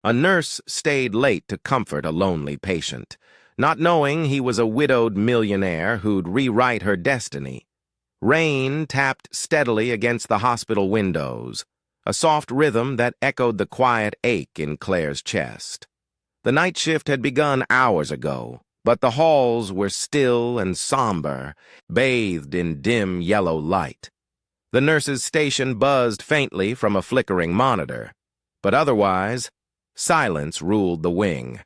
A nurse stayed late to comfort a lonely patient, not knowing he was a widowed millionaire who'd rewrite her destiny. Rain tapped steadily against the hospital windows, a soft rhythm that echoed the quiet ache in Claire's chest. The night shift had begun hours ago, but the halls were still and somber, bathed in dim yellow light. The nurse's station buzzed faintly from a flickering monitor, but otherwise, silence ruled the wing.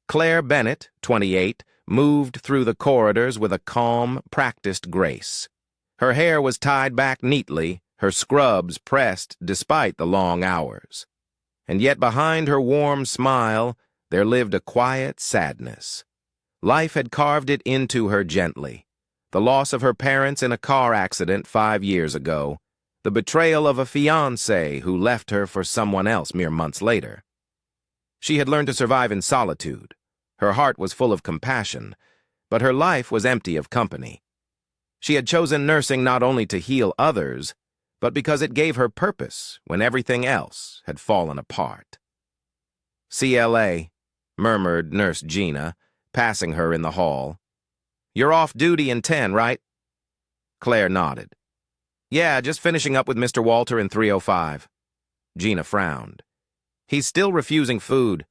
Claire Bennett, 28, moved through the corridors with a calm, practiced grace. Her hair was tied back neatly, her scrubs pressed despite the long hours. And yet behind her warm smile, there lived a quiet sadness. Life had carved it into her gently. The loss of her parents in a car accident 5 years ago, the betrayal of a fiancé who left her for someone else mere months later. She had learned to survive in solitude. Her heart was full of compassion, but her life was empty of company. She had chosen nursing not only to heal others, but because it gave her purpose when everything else had fallen apart. "CLA," murmured Nurse Gina, passing her in the hall. "You're off duty in 10, right?" Claire nodded. "Yeah, just finishing up with Mr. Walter in 305. Gina frowned. "He's still refusing food."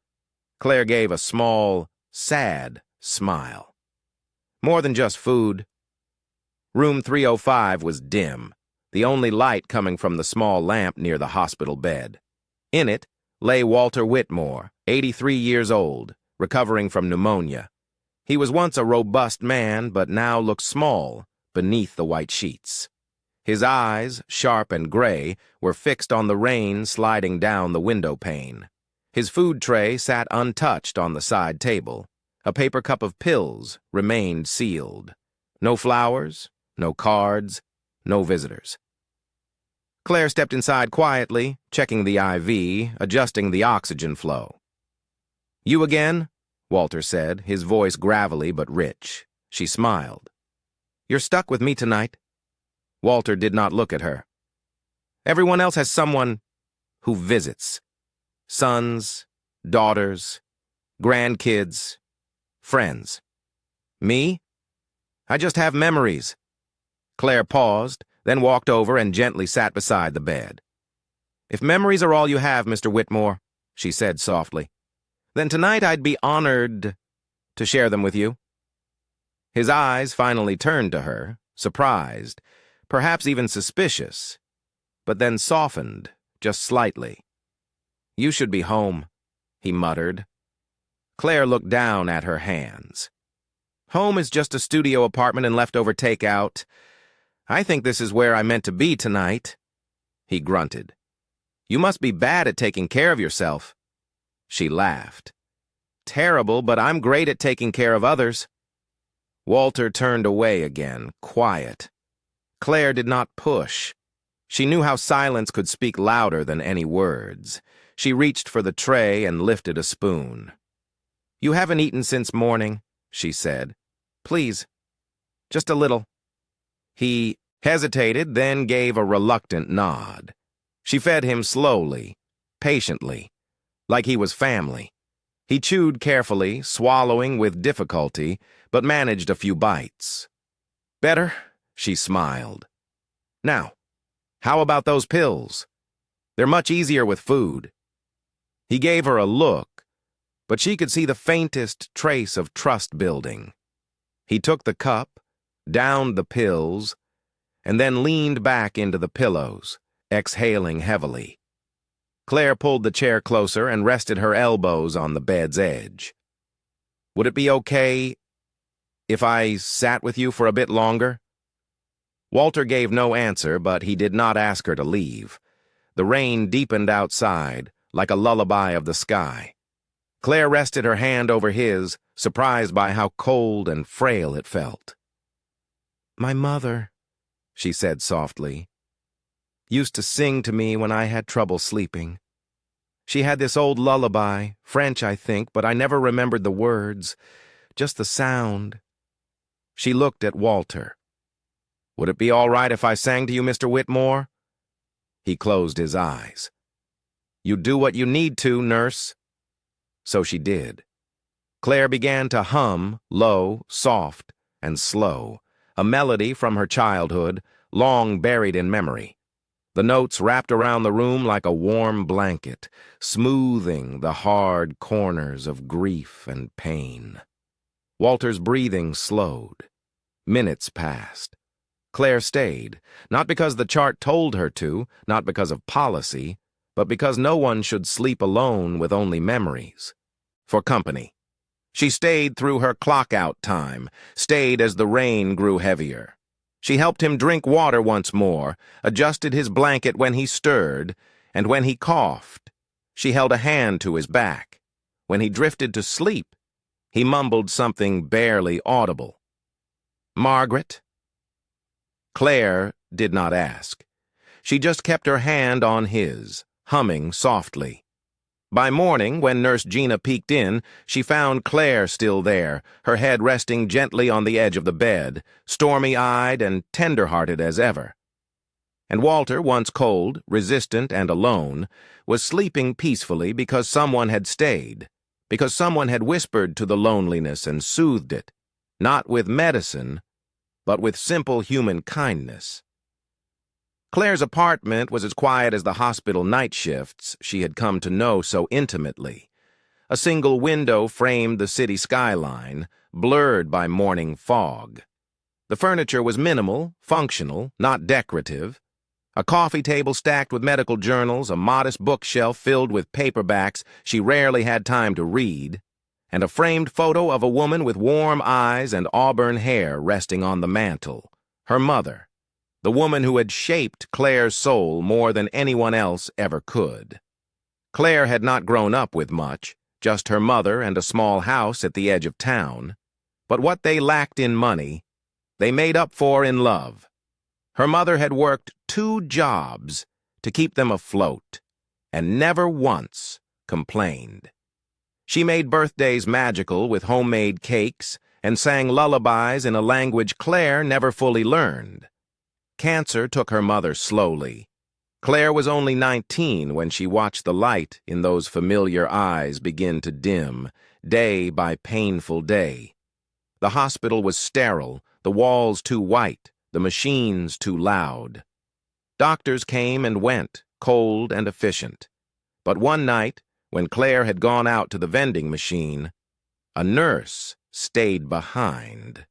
Claire gave a small, sad smile. "More than just food." Room 305 was dim, the only light coming from the small lamp near the hospital bed. In it lay Walter Whitmore, 83 years old, recovering from pneumonia. He was once a robust man, but now looked small beneath the white sheets. His eyes, sharp and gray, were fixed on the rain sliding down the window pane. His food tray sat untouched on the side table. A paper cup of pills remained sealed. No flowers, no cards, no visitors. Claire stepped inside quietly, checking the IV, adjusting the oxygen flow. "You again?" Walter said, his voice gravelly but rich. She smiled. "You're stuck with me tonight." Walter did not look at her. "Everyone else has someone who visits. Sons, daughters, grandkids, friends. Me? I just have memories." Claire paused, then walked over and gently sat beside the bed. "If memories are all you have, Mr. Whitmore," she said softly, "then tonight I'd be honored to share them with you." His eyes finally turned to her, surprised, perhaps even suspicious, but then softened just slightly. "You should be home," he muttered. Claire looked down at her hands. "Home is just a studio apartment and leftover takeout. I think this is where I meant to be tonight." He grunted. "You must be bad at taking care of yourself." She laughed. "Terrible, but I'm great at taking care of others." Walter turned away again, quiet. Claire did not push. She knew how silence could speak louder than any words. She reached for the tray and lifted a spoon. "You haven't eaten since morning," she said. "Please, just a little." He hesitated, then gave a reluctant nod. She fed him slowly, patiently, like he was family. He chewed carefully, swallowing with difficulty, but managed a few bites. "Better?" she smiled. "Now, how about those pills? They're much easier with food." He gave her a look, but she could see the faintest trace of trust building. He took the cup, downed the pills, and then leaned back into the pillows, exhaling heavily. Claire pulled the chair closer and rested her elbows on the bed's edge. "Would it be okay if I sat with you for a bit longer?" Walter gave no answer, but he did not ask her to leave. The rain deepened outside, like a lullaby of the sky. Claire rested her hand over his, surprised by how cold and frail it felt. "My mother," she said softly, "used to sing to me when I had trouble sleeping. She had this old lullaby, French, I think, but I never remembered the words, just the sound." She looked at Walter. "Would it be all right if I sang to you, Mr. Whitmore?" He closed his eyes. "You do what you need to, nurse." So she did. Claire began to hum, low, soft, and slow, a melody from her childhood, long buried in memory. The notes wrapped around the room like a warm blanket, smoothing the hard corners of grief and pain. Walter's breathing slowed. Minutes passed. Claire stayed, not because the chart told her to, not because of policy, but because no one should sleep alone with only memories. For company. She stayed through her clock-out time, stayed as the rain grew heavier. She helped him drink water once more, adjusted his blanket when he stirred, and when he coughed, she held a hand to his back. When he drifted to sleep, he mumbled something barely audible. "Margaret?" Claire did not ask. She just kept her hand on his, humming softly. By morning, when Nurse Gina peeked in, she found Claire still there, her head resting gently on the edge of the bed, stormy-eyed and tender-hearted as ever. And Walter, once cold, resistant, and alone, was sleeping peacefully because someone had stayed, because someone had whispered to the loneliness and soothed it, not with medicine, but with simple human kindness. Claire's apartment was as quiet as the hospital night shifts she had come to know so intimately. A single window framed the city skyline, blurred by morning fog. The furniture was minimal, functional, not decorative. A coffee table stacked with medical journals, a modest bookshelf filled with paperbacks she rarely had time to read, and a framed photo of a woman with warm eyes and auburn hair resting on the mantel, her mother, the woman who had shaped Claire's soul more than anyone else ever could. Claire had not grown up with much, just her mother and a small house at the edge of town, but what they lacked in money, they made up for in love. Her mother had worked 2 jobs to keep them afloat, and never once complained. She made birthdays magical with homemade cakes and sang lullabies in a language Claire never fully learned. Cancer took her mother slowly. Claire was only 19 when she watched the light in those familiar eyes begin to dim, day by painful day. The hospital was sterile, the walls too white, the machines too loud. Doctors came and went, cold and efficient. But one night, when Claire had gone out to the vending machine, a nurse stayed behind.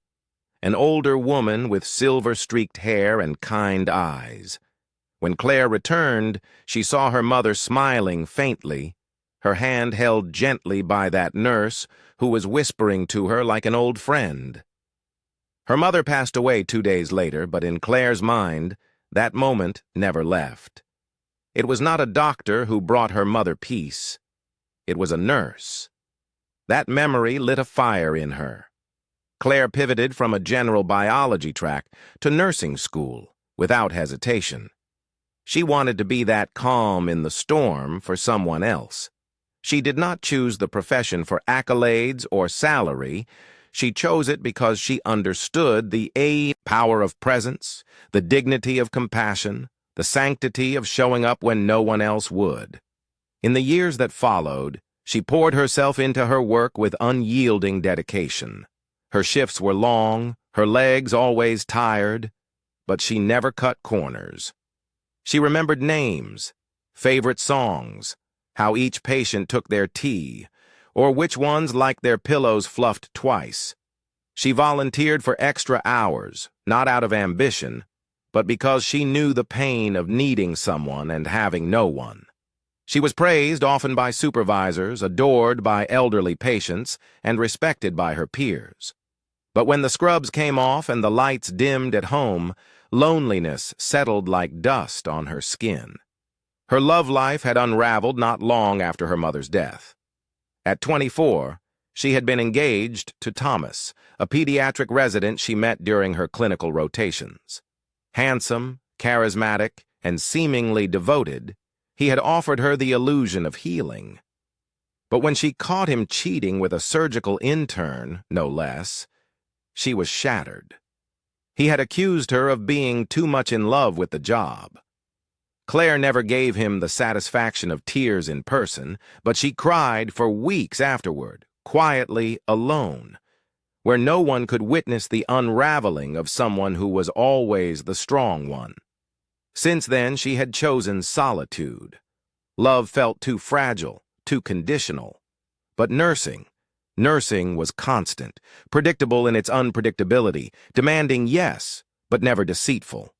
An older woman with silver-streaked hair and kind eyes. When Claire returned, she saw her mother smiling faintly, her hand held gently by that nurse who was whispering to her like an old friend. Her mother passed away 2 days later, but in Claire's mind, that moment never left. It was not a doctor who brought her mother peace. It was a nurse. That memory lit a fire in her. Claire pivoted from a general biology track to nursing school without hesitation. She wanted to be that calm in the storm for someone else. She did not choose the profession for accolades or salary. She chose it because she understood the power of presence, the dignity of compassion, the sanctity of showing up when no one else would. In the years that followed, she poured herself into her work with unyielding dedication. Her shifts were long, her legs always tired, but she never cut corners. She remembered names, favorite songs, how each patient took their tea, or which ones liked their pillows fluffed twice. She volunteered for extra hours, not out of ambition, but because she knew the pain of needing someone and having no one. She was praised often by supervisors, adored by elderly patients, and respected by her peers. But when the scrubs came off and the lights dimmed at home, loneliness settled like dust on her skin. Her love life had unraveled not long after her mother's death. At 24, she had been engaged to Thomas, a pediatric resident she met during her clinical rotations. Handsome, charismatic, and seemingly devoted, he had offered her the illusion of healing. But when she caught him cheating with a surgical intern, no less, she was shattered. He had accused her of being too much in love with the job. Claire never gave him the satisfaction of tears in person, but she cried for weeks afterward, quietly alone, where no one could witness the unraveling of someone who was always the strong one. Since then, she had chosen solitude. Love felt too fragile, too conditional. But nursing was constant, predictable in its unpredictability, demanding yes, but never deceitful.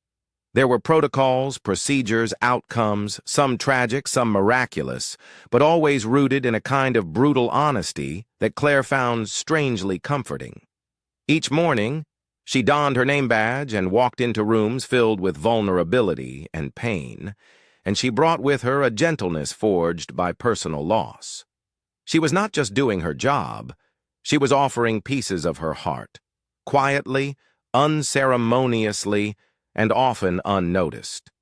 There were protocols, procedures, outcomes, some tragic, some miraculous, but always rooted in a kind of brutal honesty that Claire found strangely comforting. Each morning, she donned her name badge and walked into rooms filled with vulnerability and pain, and she brought with her a gentleness forged by personal loss. She was not just doing her job, she was offering pieces of her heart, quietly, unceremoniously, and often unnoticed.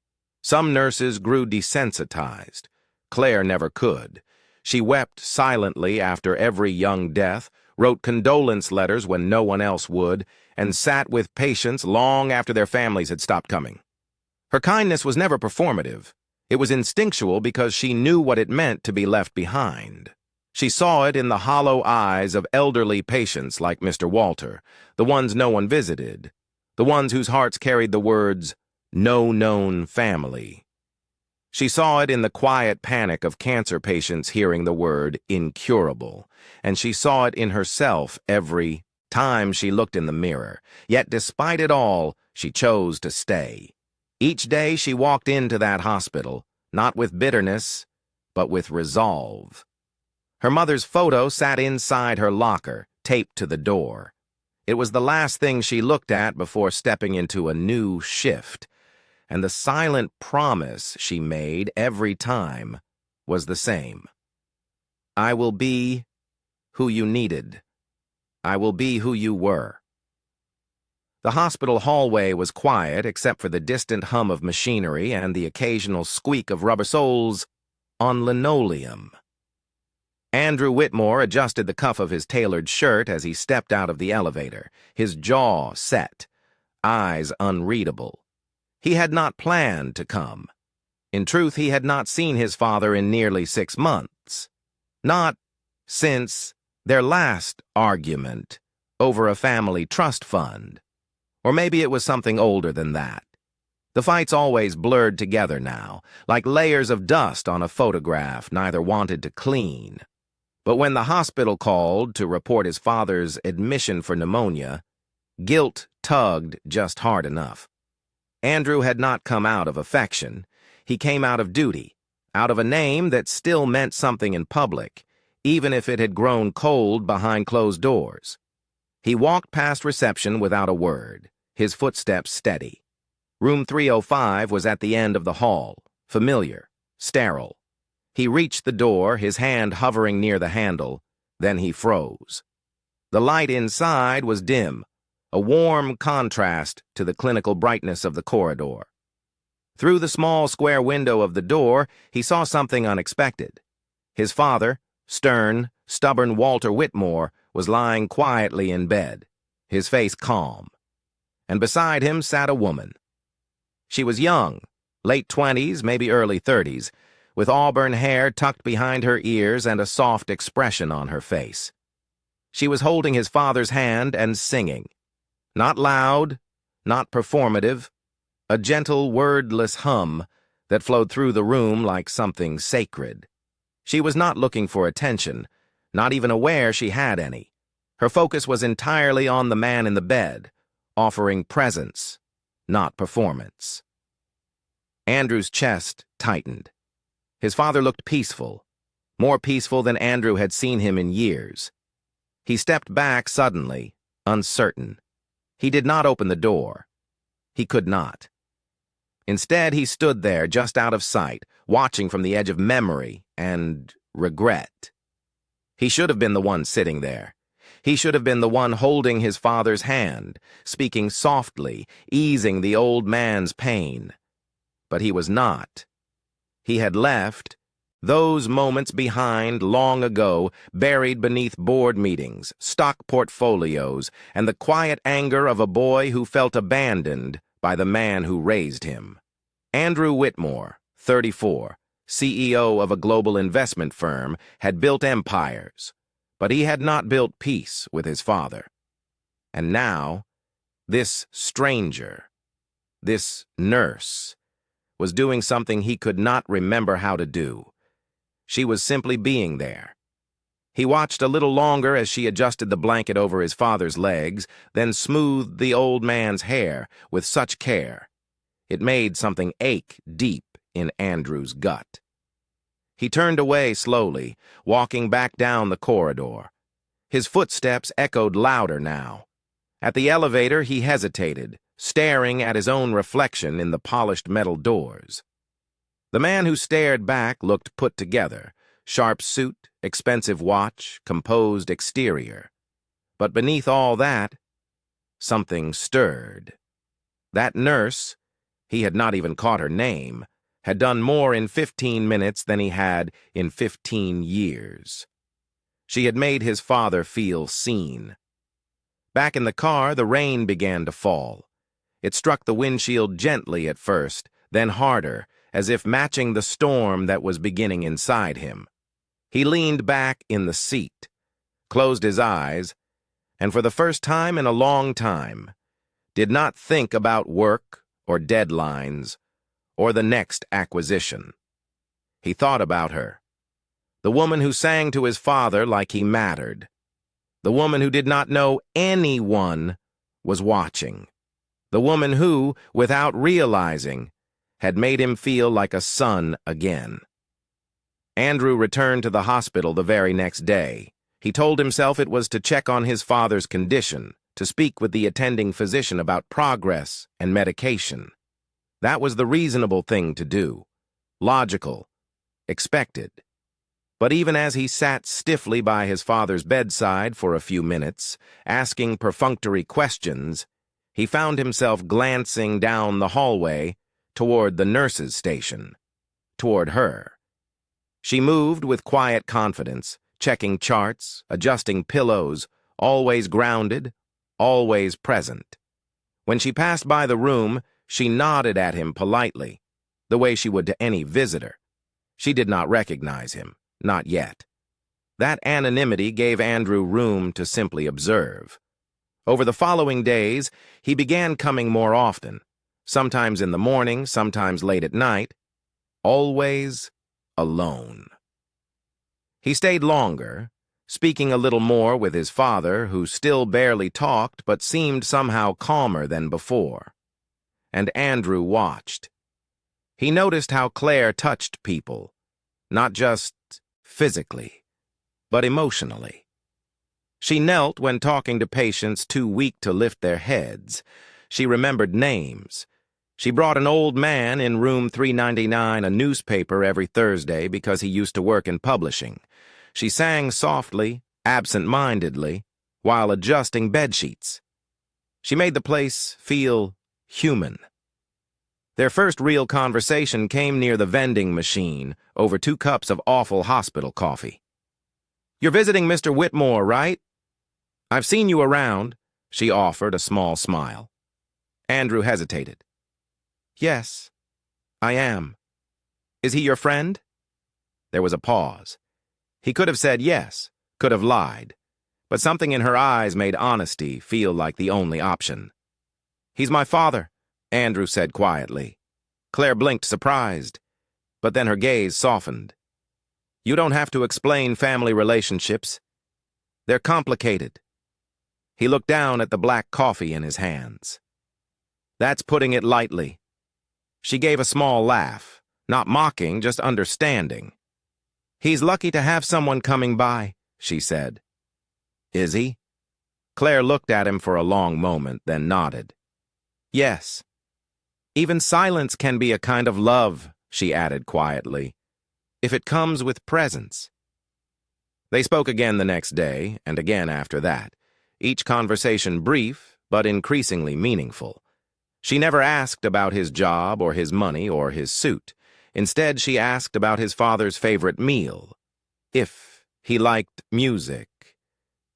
Some nurses grew desensitized. Claire never could. She wept silently after every young death, wrote condolence letters when no one else would, and sat with patients long after their families had stopped coming. Her kindness was never performative. It was instinctual because she knew what it meant to be left behind. She saw it in the hollow eyes of elderly patients like Mr. Walter, the ones no one visited, the ones whose hearts carried the words, "No known family." She saw it in the quiet panic of cancer patients hearing the word incurable, and she saw it in herself every time she looked in the mirror. Yet despite it all, she chose to stay. Each day she walked into that hospital, not with bitterness, but with resolve. Her mother's photo sat inside her locker, taped to the door. It was the last thing she looked at before stepping into a new shift, and the silent promise she made every time was the same. I will be who you needed. I will be who you were. The hospital hallway was quiet except for the distant hum of machinery and the occasional squeak of rubber soles on linoleum. Andrew Whitmore adjusted the cuff of his tailored shirt as he stepped out of the elevator, his jaw set, eyes unreadable. He had not planned to come. In truth, he had not seen his father in nearly 6 months. Not since their last argument over a family trust fund. Or maybe it was something older than that. The fights always blurred together now, like layers of dust on a photograph neither wanted to clean. But when the hospital called to report his father's admission for pneumonia, guilt tugged just hard enough. Andrew had not come out of affection. He came out of duty, out of a name that still meant something in public, even if it had grown cold behind closed doors. He walked past reception without a word, his footsteps steady. Room 305 was at the end of the hall, familiar, sterile. He reached the door, his hand hovering near the handle, then he froze. The light inside was dim, a warm contrast to the clinical brightness of the corridor. Through the small square window of the door, he saw something unexpected. His father, stern, stubborn Walter Whitmore, was lying quietly in bed, his face calm. And beside him sat a woman. She was young, late 20s, maybe early 30s, with auburn hair tucked behind her ears and a soft expression on her face. She was holding his father's hand and singing. Not loud, not performative, a gentle, wordless hum that flowed through the room like something sacred. She was not looking for attention, not even aware she had any. Her focus was entirely on the man in the bed, offering presence, not performance. Andrew's chest tightened. His father looked peaceful, more peaceful than Andrew had seen him in years. He stepped back suddenly, uncertain. He did not open the door. He could not. Instead, he stood there, just out of sight, watching from the edge of memory and regret. He should have been the one sitting there. He should have been the one holding his father's hand, speaking softly, easing the old man's pain. But he was not. He had left those moments behind long ago, buried beneath board meetings, stock portfolios, and the quiet anger of a boy who felt abandoned by the man who raised him. Andrew Whitmore, 34, CEO of a global investment firm, had built empires, but he had not built peace with his father. And now, this stranger, this nurse, was doing something he could not remember how to do. She was simply being there. He watched a little longer as she adjusted the blanket over his father's legs, then smoothed the old man's hair with such care. It made something ache deep in Andrew's gut. He turned away slowly, walking back down the corridor. His footsteps echoed louder now. At the elevator, he hesitated, staring at his own reflection in the polished metal doors. The man who stared back looked put together, sharp suit, expensive watch, composed exterior. But beneath all that, something stirred. That nurse, he had not even caught her name, had done more in 15 minutes than he had in 15 years. She had made his father feel seen. Back in the car, the rain began to fall. It struck the windshield gently at first, then harder, as if matching the storm that was beginning inside him. He leaned back in the seat, closed his eyes, and for the first time in a long time, did not think about work or deadlines or the next acquisition. He thought about her, the woman who sang to his father like he mattered, the woman who did not know anyone was watching, the woman who, without realizing, had made him feel like a son again. Andrew returned to the hospital the very next day. He told himself it was to check on his father's condition, to speak with the attending physician about progress and medication. That was the reasonable thing to do, logical, expected. But even as he sat stiffly by his father's bedside for a few minutes, asking perfunctory questions, he found himself glancing down the hallway toward the nurse's station, toward her. She moved with quiet confidence, checking charts, adjusting pillows, always grounded, always present. When she passed by the room, she nodded at him politely, the way she would to any visitor. She did not recognize him, not yet. That anonymity gave Andrew room to simply observe. Over the following days, he began coming more often, sometimes in the morning, sometimes late at night, always alone. He stayed longer, speaking a little more with his father, who still barely talked but seemed somehow calmer than before. And Andrew watched. He noticed how Claire touched people, not just physically, but emotionally. She knelt when talking to patients too weak to lift their heads. She remembered names. She brought an old man in room 399 a newspaper every Thursday because he used to work in publishing. She sang softly, absent-mindedly, while adjusting bedsheets. She made the place feel human. Their first real conversation came near the vending machine over 2 cups of awful hospital coffee. "You're visiting Mr. Whitmore, right?" "I've seen you around," she offered, a small smile. Andrew hesitated. "Yes, I am. Is he your friend?" There was a pause. He could have said yes, could have lied, but something in her eyes made honesty feel like the only option. "He's my father," Andrew said quietly. Claire blinked surprised, but then her gaze softened. "You don't have to explain family relationships. They're complicated." He looked down at the black coffee in his hands. "That's putting it lightly." She gave a small laugh, not mocking, just understanding. "He's lucky to have someone coming by," she said. "Is he?" Claire looked at him for a long moment, then nodded. "Yes. Even silence can be a kind of love," she added quietly, "if it comes with presence." They spoke again the next day, and again after that, each conversation brief, but increasingly meaningful. She never asked about his job or his money or his suit. Instead, she asked about his father's favorite meal, if he liked music,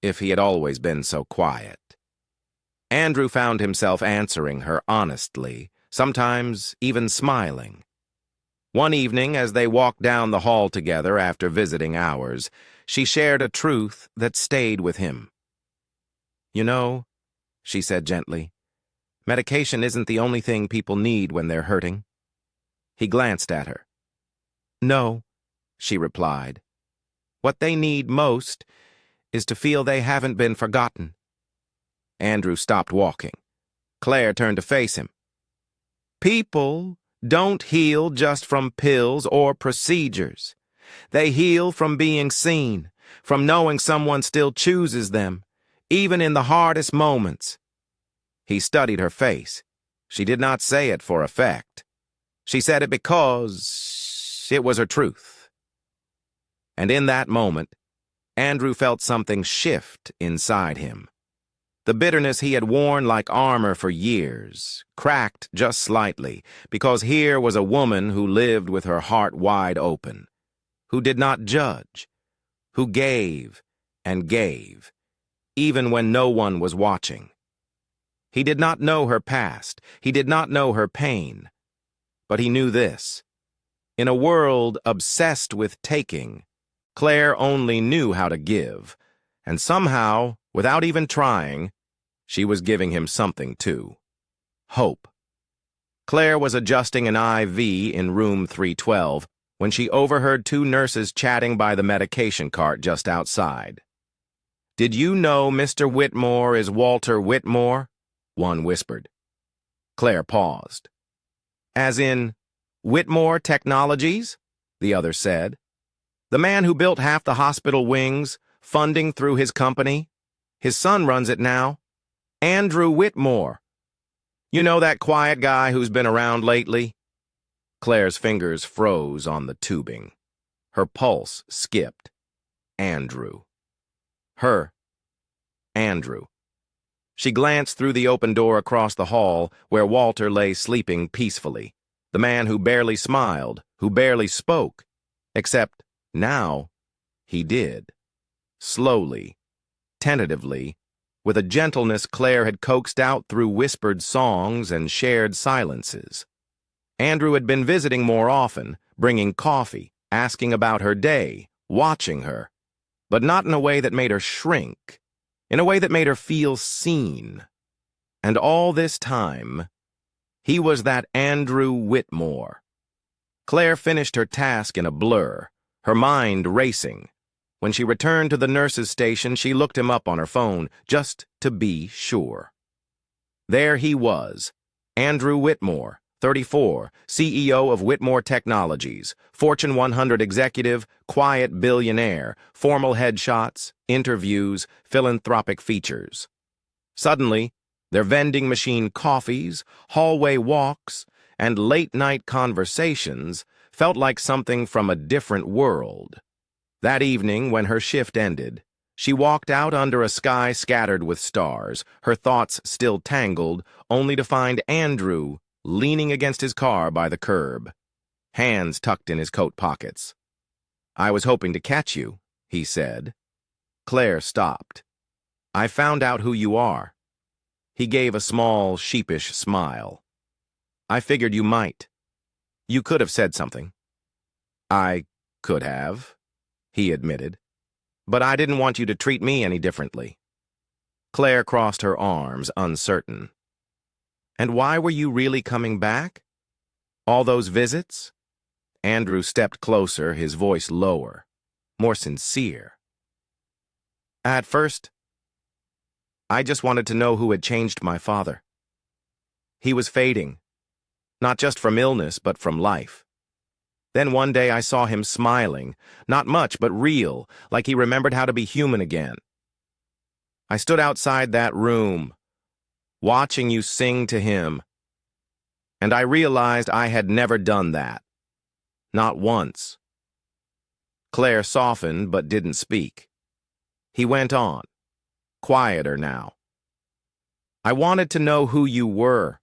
if he had always been so quiet. Andrew found himself answering her honestly, sometimes even smiling. One evening, as they walked down the hall together after visiting hours, she shared a truth that stayed with him. "You know," she said gently, "medication isn't the only thing people need when they're hurting." He glanced at her. "No," she replied. "What they need most is to feel they haven't been forgotten." Andrew stopped walking. Claire turned to face him. "People don't heal just from pills or procedures. They heal from being seen, from knowing someone still chooses them, even in the hardest moments." He studied her face. She did not say it for effect. She said it because it was her truth. And in that moment, Andrew felt something shift inside him. The bitterness he had worn like armor for years cracked just slightly, because here was a woman who lived with her heart wide open, who did not judge, who gave and gave, even when no one was watching. He did not know her past, he did not know her pain, but he knew this. In a world obsessed with taking, Claire only knew how to give, and somehow, without even trying, she was giving him something too. Hope. Claire was adjusting an IV in room 312 when she overheard two nurses chatting by the medication cart just outside. "Did you know Mr. Whitmore is Walter Whitmore?" one whispered. Claire paused. "As in, Whitmore Technologies?" the other said. "The man who built half the hospital wings, funding through his company? His son runs it now. Andrew Whitmore. You know that quiet guy who's been around lately?" Claire's fingers froze on the tubing. Her pulse skipped. Andrew. Her. Andrew. She glanced through the open door across the hall where Walter lay sleeping peacefully, the man who barely smiled, who barely spoke, except now he did. Slowly, tentatively, with a gentleness Claire had coaxed out through whispered songs and shared silences. Andrew had been visiting more often, bringing coffee, asking about her day, watching her, but not in a way that made her shrink, in a way that made her feel seen. And all this time, he was that Andrew Whitmore. Claire finished her task in a blur, her mind racing. When she returned to the nurse's station, she looked him up on her phone, just to be sure. There he was, Andrew Whitmore, 34, CEO of Whitmore Technologies, Fortune 100 executive, quiet billionaire, formal headshots, interviews, philanthropic features. Suddenly, their vending machine coffees, hallway walks, and late-night conversations felt like something from a different world. That evening, when her shift ended, she walked out under a sky scattered with stars, her thoughts still tangled, only to find Andrew leaning against his car by the curb, hands tucked in his coat pockets. "I was hoping to catch you," he said. Claire stopped. "I found out who you are." He gave a small, sheepish smile. "I figured you might. You could have said something." "I could have," he admitted. "But I didn't want you to treat me any differently." Claire crossed her arms, uncertain. "And why were you really coming back? All those visits?" Andrew stepped closer, his voice lower, more sincere. "At first, I just wanted to know who had changed my father. He was fading, not just from illness, but from life. Then one day I saw him smiling, not much, but real, like he remembered how to be human again. I stood outside that room, watching you sing to him, and I realized I had never done that. Not once." Claire softened but didn't speak. He went on, quieter now. "I wanted to know who you were.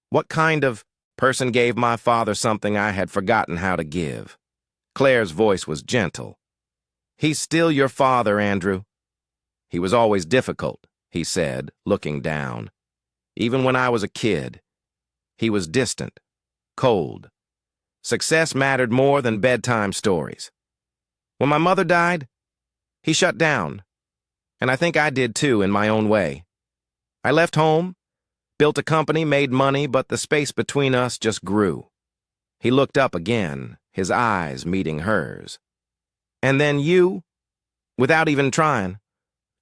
What kind of person gave my father something I had forgotten how to give." Claire's voice was gentle. "He's still your father, Andrew. He was always difficult," he said, looking down. "Even when I was a kid. He was distant, cold. Success mattered more than bedtime stories. When my mother died, he shut down, and I think I did too in my own way. I left home, built a company, made money, but the space between us just grew. He looked up again, his eyes meeting hers. And then you, without even trying,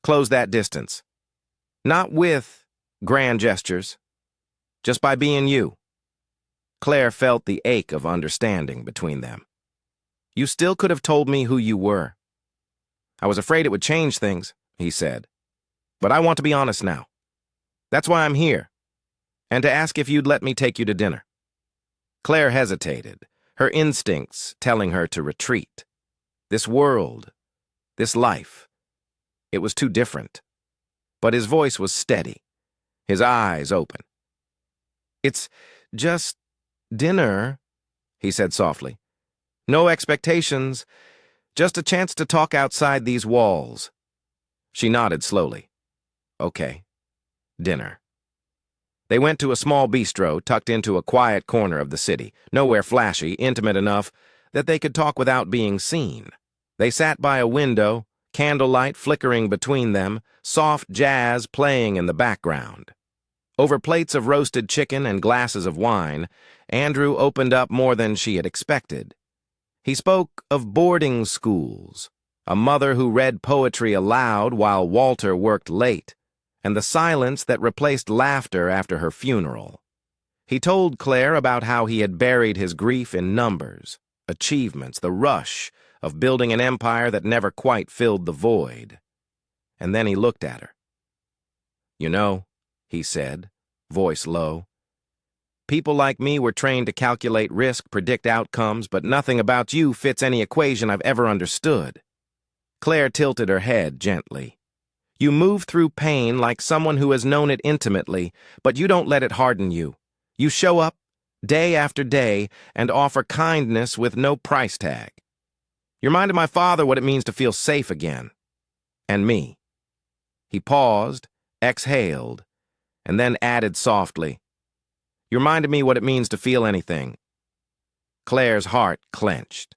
closed that distance. Not with grand gestures, just by being you. Claire felt the ache of understanding between them. You still could have told me who you were. I was afraid it would change things, he said. But I want to be honest now. That's why I'm here, and to ask if you'd let me take you to dinner. Claire hesitated, her instincts telling her to retreat. This world, this life, it was too different. But his voice was steady, his eyes open. It's just dinner, he said softly. No expectations, just a chance to talk outside these walls. She nodded slowly. Okay, dinner. They went to a small bistro tucked into a quiet corner of the city, nowhere flashy, intimate enough that they could talk without being seen. They sat by a window, candlelight flickering between them, soft jazz playing in the background. Over plates of roasted chicken and glasses of wine, Andrew opened up more than she had expected. He spoke of boarding schools, a mother who read poetry aloud while Walter worked late, and the silence that replaced laughter after her funeral. He told Claire about how he had buried his grief in numbers, achievements, the rush of building an empire that never quite filled the void. And then he looked at her. You know, he said, voice low, people like me were trained to calculate risk, predict outcomes, but nothing about you fits any equation I've ever understood. Claire tilted her head gently. You move through pain like someone who has known it intimately, but you don't let it harden you. You show up, day after day, and offer kindness with no price tag. You reminded my father what it means to feel safe again. And me. He paused, exhaled, and then added softly, you reminded me what it means to feel anything. Claire's heart clenched.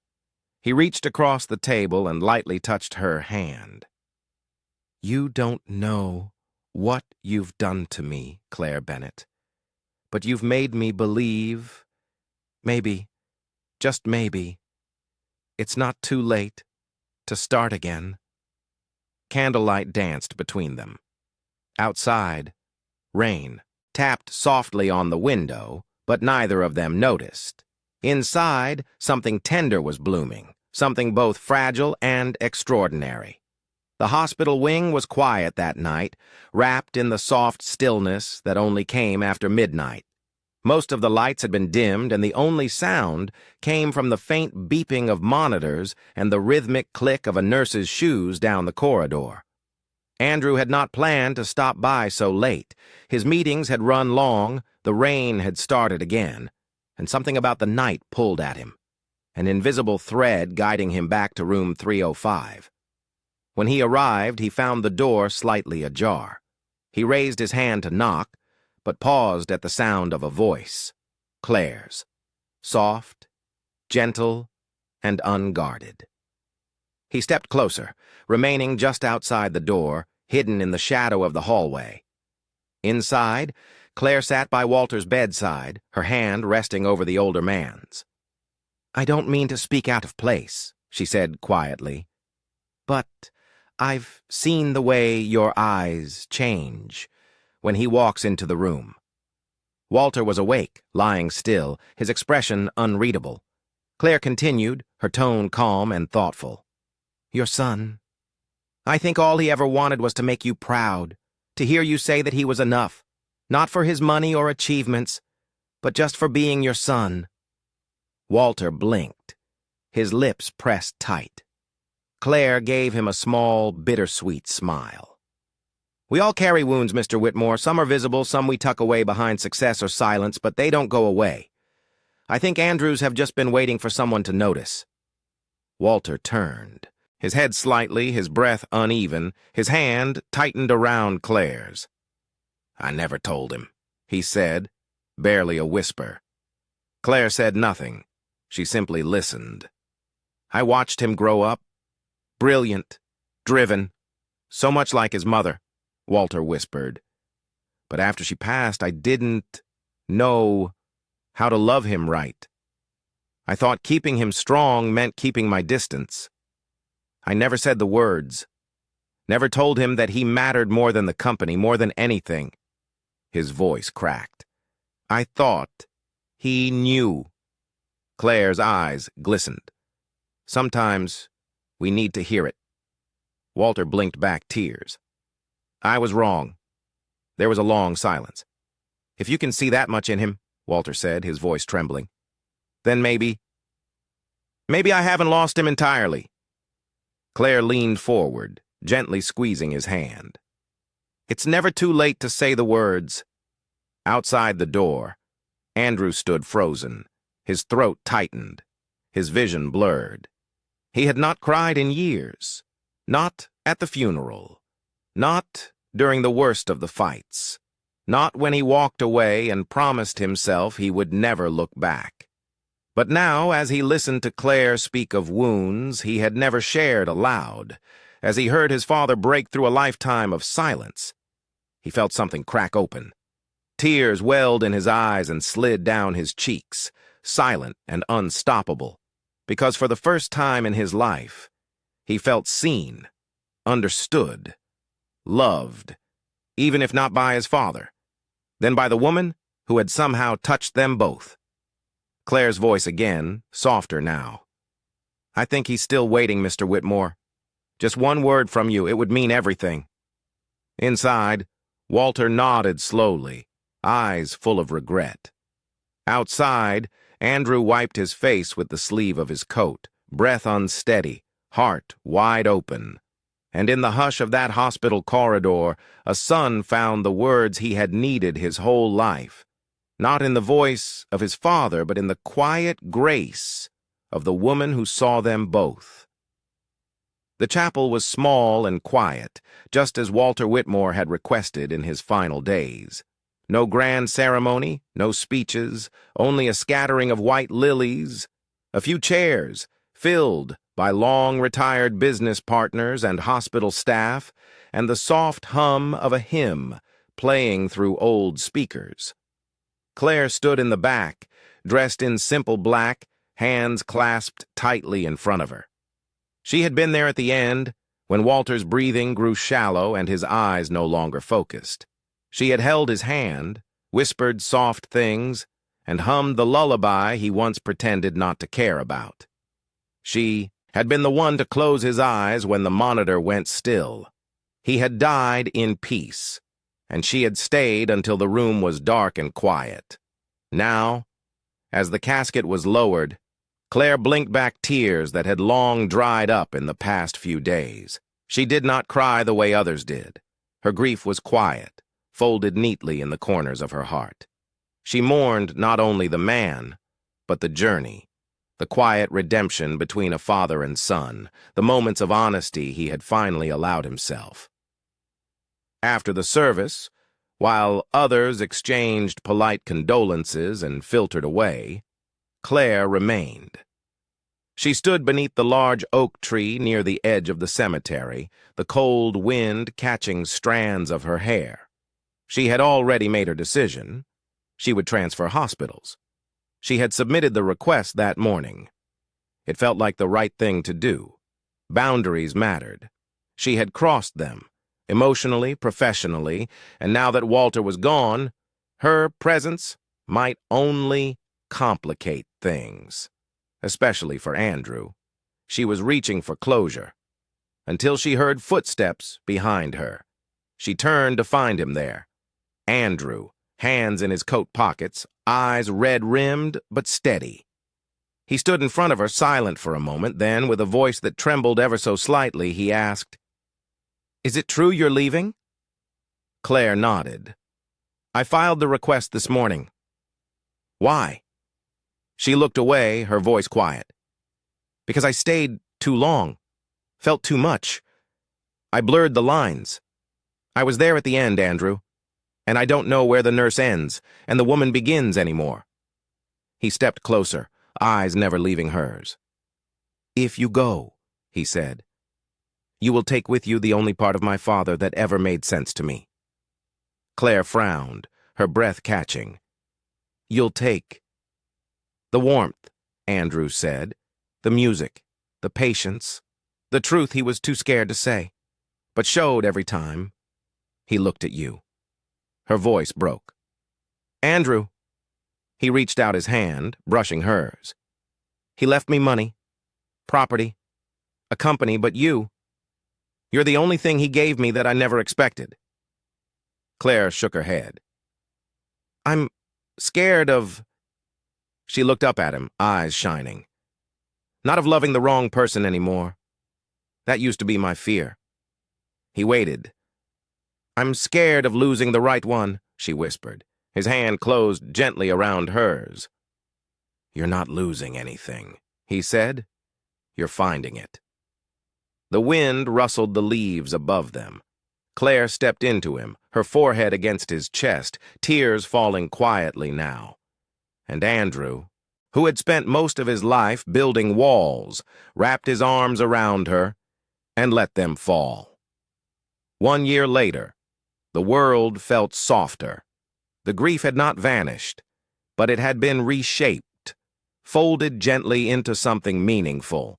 He reached across the table and lightly touched her hand. You don't know what you've done to me, Claire Bennett, but you've made me believe, maybe, just maybe, it's not too late to start again. Candlelight danced between them. Outside, rain tapped softly on the window, but neither of them noticed. Inside, something tender was blooming, something both fragile and extraordinary. The hospital wing was quiet that night, wrapped in the soft stillness that only came after midnight. Most of the lights had been dimmed, and the only sound came from the faint beeping of monitors and the rhythmic click of a nurse's shoes down the corridor. Andrew had not planned to stop by so late. His meetings had run long, the rain had started again, and something about the night pulled at him, an invisible thread guiding him back to room 305. When he arrived, he found the door slightly ajar. He raised his hand to knock, but paused at the sound of a voice, Claire's, soft, gentle, and unguarded. He stepped closer, remaining just outside the door, hidden in the shadow of the hallway. Inside, Claire sat by Walter's bedside, her hand resting over the older man's. I don't mean to speak out of place, she said quietly, but I've seen the way your eyes change when he walks into the room. Walter was awake, lying still, his expression unreadable. Claire continued, her tone calm and thoughtful. Your son. I think all he ever wanted was to make you proud, to hear you say that he was enough, not for his money or achievements, but just for being your son. Walter blinked, his lips pressed tight. Claire gave him a small, bittersweet smile. We all carry wounds, Mr. Whitmore. Some are visible, some we tuck away behind success or silence, but they don't go away. I think Andrews have just been waiting for someone to notice. Walter turned, his head slightly, his breath uneven, his hand tightened around Claire's. I never told him, he said, barely a whisper. Claire said nothing. She simply listened. I watched him grow up. Brilliant, driven, so much like his mother, Walter whispered. But after she passed, I didn't know how to love him right. I thought keeping him strong meant keeping my distance. I never said the words. Never told him that he mattered more than the company, more than anything. His voice cracked. I thought he knew. Claire's eyes glistened. Sometimes we need to hear it. Walter blinked back tears. I was wrong. There was a long silence. If you can see that much in him, Walter said, his voice trembling, then maybe I haven't lost him entirely. Claire leaned forward, gently squeezing his hand. It's never too late to say the words. Outside the door, Andrew stood frozen, his throat tightened, his vision blurred. He had not cried in years, not at the funeral, not during the worst of the fights, not when he walked away and promised himself he would never look back. But now, as he listened to Claire speak of wounds he had never shared aloud, as he heard his father break through a lifetime of silence, he felt something crack open. Tears welled in his eyes and slid down his cheeks, silent and unstoppable, because for the first time in his life, he felt seen, understood, loved, even if not by his father, then by the woman who had somehow touched them both. Claire's voice again, softer now. I think he's still waiting, Mr. Whitmore. Just one word from you, it would mean everything. Inside, Walter nodded slowly, eyes full of regret. Outside, Andrew wiped his face with the sleeve of his coat, breath unsteady, heart wide open. And in the hush of that hospital corridor, a son found the words he had needed his whole life. Not in the voice of his father, but in the quiet grace of the woman who saw them both. The chapel was small and quiet, just as Walter Whitmore had requested in his final days. No grand ceremony, no speeches, only a scattering of white lilies, a few chairs filled by long-retired business partners and hospital staff, and the soft hum of a hymn playing through old speakers. Claire stood in the back, dressed in simple black, hands clasped tightly in front of her. She had been there at the end, when Walter's breathing grew shallow and his eyes no longer focused. She had held his hand, whispered soft things, and hummed the lullaby he once pretended not to care about. She had been the one to close his eyes when the monitor went still. He had died in peace, and she had stayed until the room was dark and quiet. Now, as the casket was lowered, Claire blinked back tears that had long dried up in the past few days. She did not cry the way others did. Her grief was quiet, folded neatly in the corners of her heart. She mourned not only the man, but the journey, the quiet redemption between a father and son, the moments of honesty he had finally allowed himself. After the service, while others exchanged polite condolences and filtered away, Claire remained. She stood beneath the large oak tree near the edge of the cemetery, the cold wind catching strands of her hair. She had already made her decision. She would transfer hospitals. She had submitted the request that morning. It felt like the right thing to do. Boundaries mattered. She had crossed them, emotionally, professionally, and now that Walter was gone, her presence might only complicate things, especially for Andrew. She was reaching for closure, until she heard footsteps behind her. She turned to find him there. Andrew, hands in his coat pockets, eyes red-rimmed but steady. He stood in front of her, silent for a moment, then, with a voice that trembled ever so slightly, he asked, "Is it true you're leaving?" Claire nodded. "I filed the request this morning." "Why?" She looked away, her voice quiet. "Because I stayed too long. Felt too much. I blurred the lines. I was there at the end, Andrew. And I don't know where the nurse ends and the woman begins anymore." He stepped closer, eyes never leaving hers. "If you go," he said, "you will take with you the only part of my father that ever made sense to me." Claire frowned, her breath catching. "You'll take—" "The warmth," Andrew said, "the music, the patience, the truth he was too scared to say, but showed every time he looked at you." Her voice broke. "Andrew." He reached out his hand, brushing hers. "He left me money, property, a company, but you're the only thing he gave me that I never expected." Claire shook her head. "I'm scared of—" She looked up at him, eyes shining. "Not of loving the wrong person anymore. That used to be my fear." He waited. "I'm scared of losing the right one," she whispered. His hand closed gently around hers. "You're not losing anything," he said. "You're finding it." The wind rustled the leaves above them. Claire stepped into him, her forehead against his chest, tears falling quietly now. And Andrew, who had spent most of his life building walls, wrapped his arms around her and let them fall. 1 year later, the world felt softer. The grief had not vanished, but it had been reshaped, folded gently into something meaningful.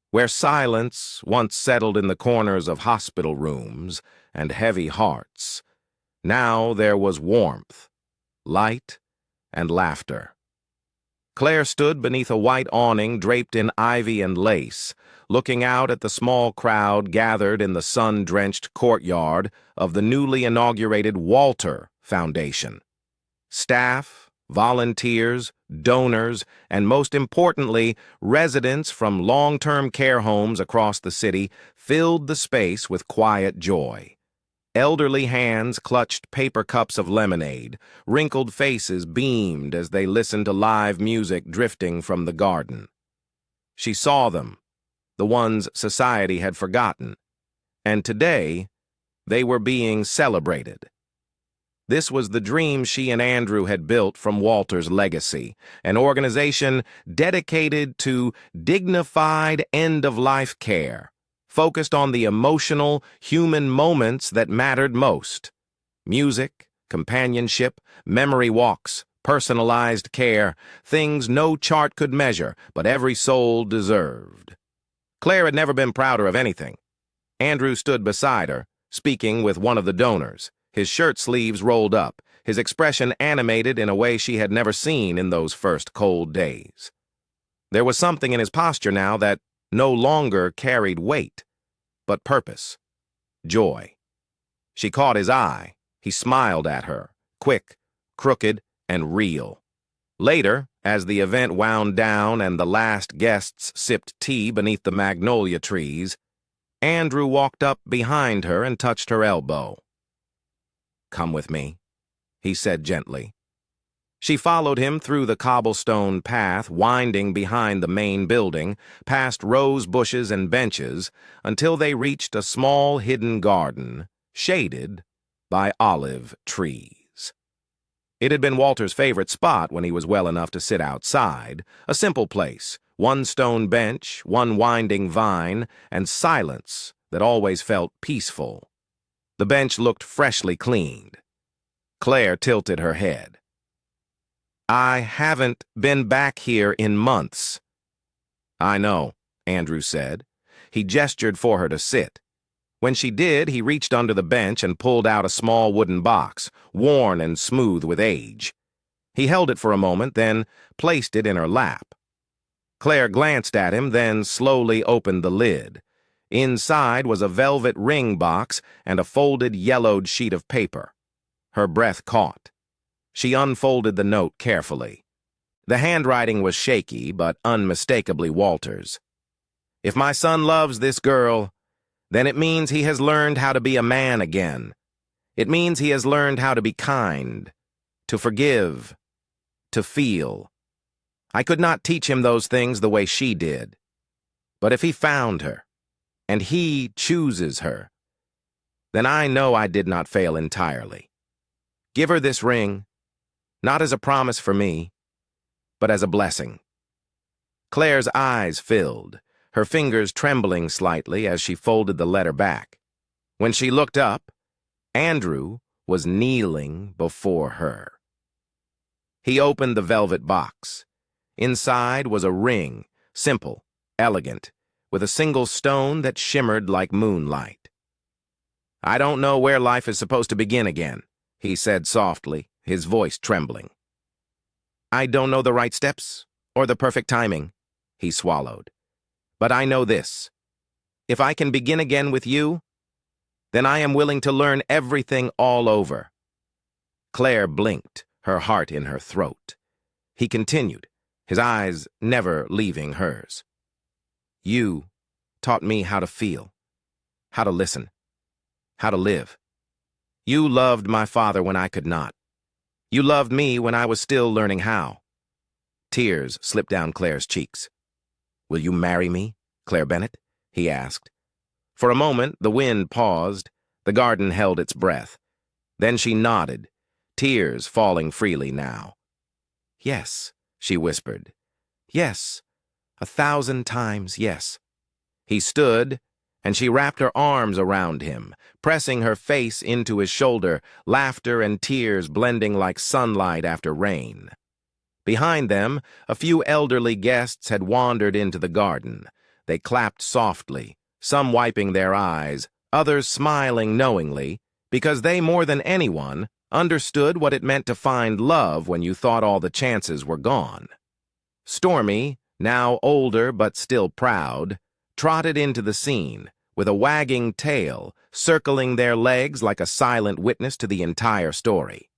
Where silence once settled in the corners of hospital rooms and heavy hearts, now there was warmth, light, and laughter. Claire stood beneath a white awning draped in ivy and lace, looking out at the small crowd gathered in the sun-drenched courtyard of the newly inaugurated Walter Foundation. Staff, volunteers, donors, and most importantly, residents from long-term care homes across the city filled the space with quiet joy. Elderly hands clutched paper cups of lemonade. Wrinkled faces beamed as they listened to live music drifting from the garden. She saw them, the ones society had forgotten, and today they were being celebrated. This was the dream she and Andrew had built from Walter's legacy, an organization dedicated to dignified end-of-life care, focused on the emotional, human moments that mattered most. Music, companionship, memory walks, personalized care, things no chart could measure, but every soul deserved. Claire had never been prouder of anything. Andrew stood beside her, speaking with one of the donors, his shirt sleeves rolled up, his expression animated in a way she had never seen in those first cold days. There was something in his posture now that no longer carried weight, but purpose, joy. She caught his eye. He smiled at her, quick, crooked, and real. Later, as the event wound down and the last guests sipped tea beneath the magnolia trees, Andrew walked up behind her and touched her elbow. "Come with me," he said gently. She followed him through the cobblestone path winding behind the main building, past rose bushes and benches, until they reached a small hidden garden, shaded by olive trees. It had been Walter's favorite spot when he was well enough to sit outside, a simple place, one stone bench, one winding vine, and silence that always felt peaceful. The bench looked freshly cleaned. Claire tilted her head. "I haven't been back here in months." "I know," Andrew said. He gestured for her to sit. When she did, he reached under the bench and pulled out a small wooden box, worn and smooth with age. He held it for a moment, then placed it in her lap. Claire glanced at him, then slowly opened the lid. Inside was a velvet ring box and a folded yellowed sheet of paper. Her breath caught. She unfolded the note carefully. The handwriting was shaky, but unmistakably Walter's. "If my son loves this girl, then it means he has learned how to be a man again. It means he has learned how to be kind, to forgive, to feel. I could not teach him those things the way she did. But if he found her, and he chooses her, then I know I did not fail entirely. Give her this ring, not as a promise for me, but as a blessing." Claire's eyes filled, her fingers trembling slightly as she folded the letter back. When she looked up, Andrew was kneeling before her. He opened the velvet box. Inside was a ring, simple, elegant, with a single stone that shimmered like moonlight. "I don't know where life is supposed to begin again," he said softly, his voice trembling. "I don't know the right steps or the perfect timing," he swallowed. "But I know this. If I can begin again with you, then I am willing to learn everything all over." Claire blinked, her heart in her throat. He continued, his eyes never leaving hers. "You taught me how to feel, how to listen, how to live. You loved my father when I could not. You loved me when I was still learning how." Tears slipped down Claire's cheeks. "Will you marry me, Claire Bennett?" he asked. For a moment, the wind paused, the garden held its breath. Then she nodded, tears falling freely now. "Yes," she whispered. "Yes, 1,000 times yes." He stood, and she wrapped her arms around him, pressing her face into his shoulder, laughter and tears blending like sunlight after rain. Behind them, a few elderly guests had wandered into the garden. They clapped softly, some wiping their eyes, others smiling knowingly, because they more than anyone understood what it meant to find love when you thought all the chances were gone. Stormy, now older but still proud, trotted into the scene, with a wagging tail, circling their legs like a silent witness to the entire story.